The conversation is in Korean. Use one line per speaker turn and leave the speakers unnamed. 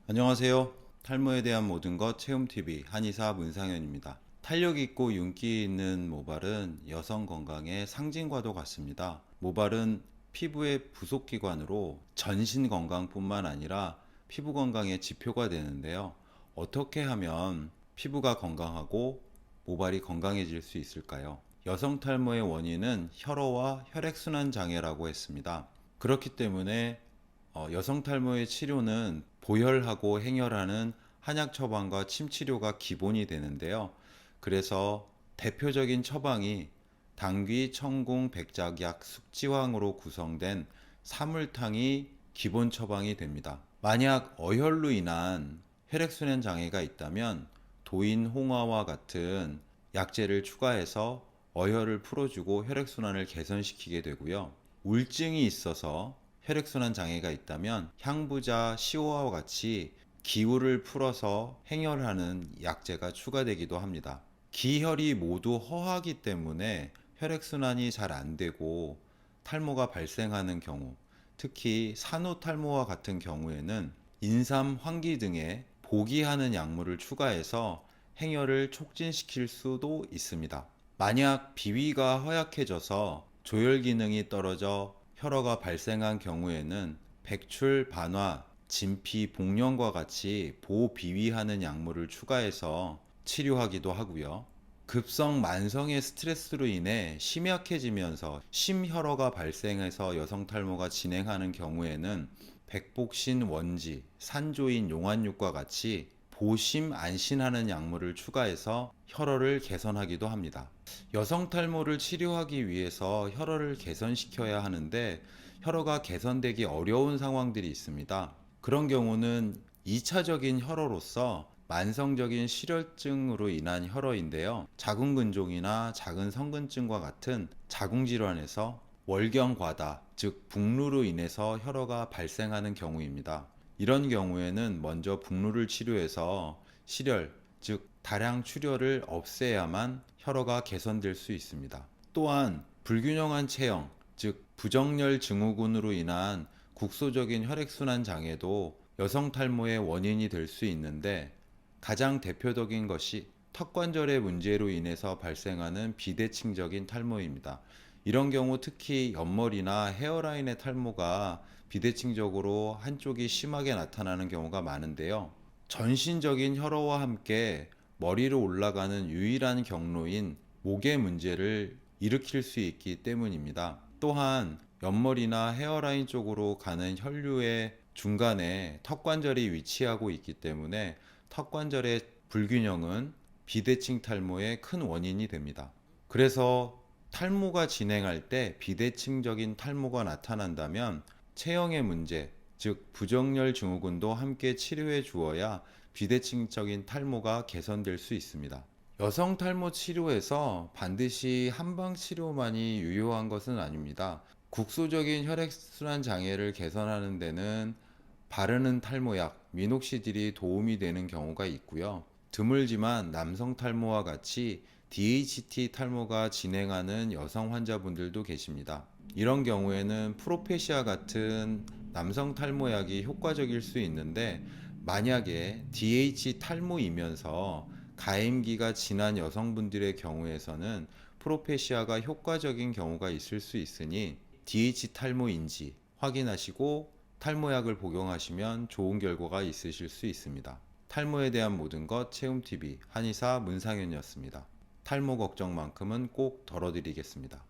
안녕하세요. 탈모에 대한 모든 것 체험TV 한의사 문상현입니다. 탄력 있고 윤기 있는 모발은 여성 건강의 상징과도 같습니다. 모발은 피부의 부속기관으로 전신 건강뿐만 아니라 피부 건강의 지표가 되는데요. 어떻게 하면 피부가 건강하고 모발이 건강해질 수 있을까요? 여성 탈모의 원인은 혈어와 혈액순환 장애라고 했습니다. 그렇기 때문에 여성 탈모의 치료는 보혈하고 행혈하는 한약 처방과 침 치료가 기본이 되는데요. 그래서 대표적인 처방이 당귀, 청궁, 백작약, 숙지황으로 구성된 사물탕이 기본 처방이 됩니다. 만약 어혈로 인한 혈액순환 장애가 있다면 도인, 홍화와 같은 약재를 추가해서 어혈을 풀어주고 혈액순환을 개선시키게 되고요. 우울증이 있어서 혈액순환 장애가 있다면 향부자, 시오와 같이 기울을 풀어서 행혈하는 약재가 추가되기도 합니다. 기혈이 모두 허하기 때문에 혈액순환이 잘 안 되고 탈모가 발생하는 경우, 특히 산후탈모와 같은 경우에는 인삼, 황기 등의 보기하는 약물을 추가해서 행혈을 촉진시킬 수도 있습니다. 만약 비위가 허약해져서 조혈 기능이 떨어져 혈어가 발생한 경우에는 백출, 반화, 진피, 복령과 같이 보비위하는 약물을 추가해서 치료하기도 하고요. 급성 만성의 스트레스로 인해 심약해지면서 심혈어가 발생해서 여성 탈모가 진행하는 경우에는 백복신, 원지, 산조인, 용환육과 같이 보심, 안신하는 약물을 추가해서 혈어를 개선하기도 합니다. 여성 탈모를 치료하기 위해서 혈어를 개선시켜야 하는데 혈어가 개선되기 어려운 상황들이 있습니다. 그런 경우는 2차적인 혈어로서 만성적인 실혈증으로 인한 혈어인데요. 자궁근종이나 작은 성근증과 같은 자궁질환에서 월경과다, 즉 북루로 인해서 혈어가 발생하는 경우입니다. 이런 경우에는 먼저 북루를 치료해서 실혈, 즉 다량 출혈을 없애야만 혈어가 개선될 수 있습니다. 또한 불균형한 체형, 즉 부정열 증후군으로 인한 국소적인 혈액순환 장애도 여성 탈모의 원인이 될 수 있는데 가장 대표적인 것이 턱관절의 문제로 인해서 발생하는 비대칭적인 탈모입니다. 이런 경우 특히 옆머리나 헤어라인의 탈모가 비대칭적으로 한쪽이 심하게 나타나는 경우가 많은데요. 전신적인 혈어와 함께 머리로 올라가는 유일한 경로인 목의 문제를 일으킬 수 있기 때문입니다. 또한 옆머리나 헤어라인 쪽으로 가는 혈류의 중간에 턱관절이 위치하고 있기 때문에 턱관절의 불균형은 비대칭 탈모의 큰 원인이 됩니다. 그래서 탈모가 진행할 때 비대칭적인 탈모가 나타난다면 체형의 문제, 즉 부정열 증후군도 함께 치료해 주어야 비대칭적인 탈모가 개선될 수 있습니다. 여성 탈모 치료에서 반드시 한방 치료만이 유효한 것은 아닙니다. 국소적인 혈액순환 장애를 개선하는 데는 바르는 탈모약, 미녹시딜이 도움이 되는 경우가 있고요. 드물지만 남성 탈모와 같이 DHT 탈모가 진행하는 여성 환자분들도 계십니다. 이런 경우에는 프로페시아 같은 남성 탈모약이 효과적일 수 있는데 만약에 DH 탈모이면서 가임기가 지난 여성분들의 경우에서는 프로페시아가 효과적인 경우가 있을 수 있으니 DH 탈모인지 확인하시고 탈모약을 복용하시면 좋은 결과가 있으실 수 있습니다. 탈모에 대한 모든 것 체험TV 한의사 문상현이었습니다. 탈모 걱정만큼은 꼭 덜어드리겠습니다.